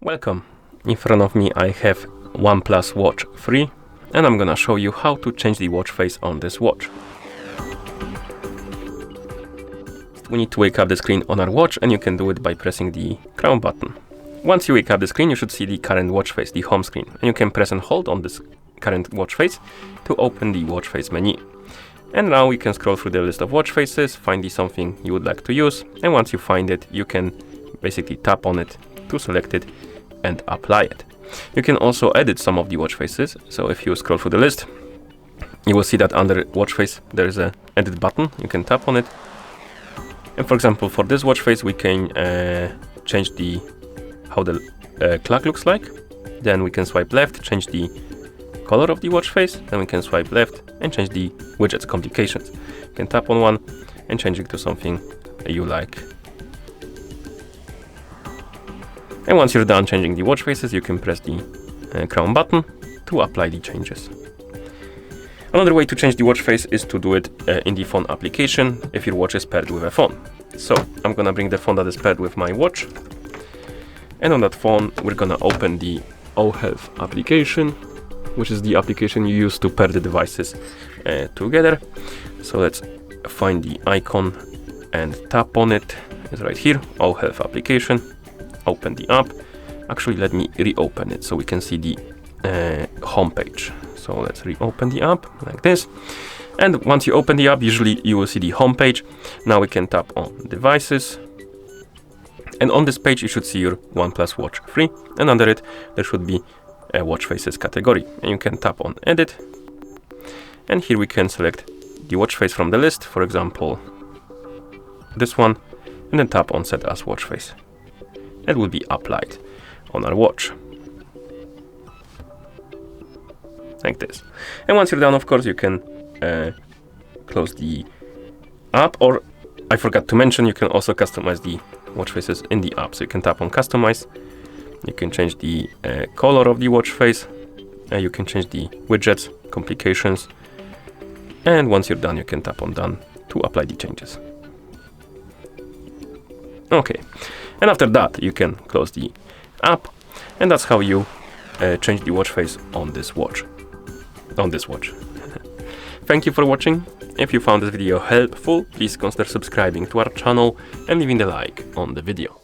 Welcome. In front of me I have OnePlus Watch 3 and I'm gonna show you how to change the watch face on this watch. We need to wake up the screen on our watch, and you can do it by pressing the crown button. Once you wake up the screen, you should see the current watch face, the home screen, and you can press and hold on this current watch face to open the watch face menu. And now we can scroll through the list of watch faces, find the something you would like to use, and once you find it, you can basically tap on it to select it and apply it. You can also edit some of the watch faces, so if you scroll through the list, you will see that under watch face there is a edit button. You can tap on it, and for example for this watch face we can change how the clock looks like. Then we can swipe left, change the color of the watch face, then we can swipe left and change the widgets complications. You can tap on one and change it to something you like. And once you're done changing the watch faces, you can press the crown button to apply the changes. Another way to change the watch face is to do it in the phone application if your watch is paired with a phone. So I'm gonna bring the phone that is paired with my watch, and on that phone we're gonna open the OHealth application, which is the application you use to pair the devices together. So let's find the icon and tap on it. It's right here, OHealth application. Open the app. Actually, let me reopen it so we can see the home page. So let's reopen the app like this. And once you open the app, usually you will see the home page. Now we can tap on devices. And on this page, you should see your OnePlus Watch 3. And under it, there should be a watch faces category. And you can tap on edit. And here we can select the watch face from the list. For example, this one. And then tap on set as watch face. It will be applied on our watch like this. And once you're done, of course, you can close the app, or I forgot to mention, you can also customize the watch faces in the app. So you can tap on customize, you can change the color of the watch face, and you can change the widgets complications, and once you're done, you can tap on done to apply the changes. Okay, and after that you can close the app, and that's how you change the watch face on this watch. Thank you for watching. If you found this video helpful, please consider subscribing to our channel and leaving a like on the video.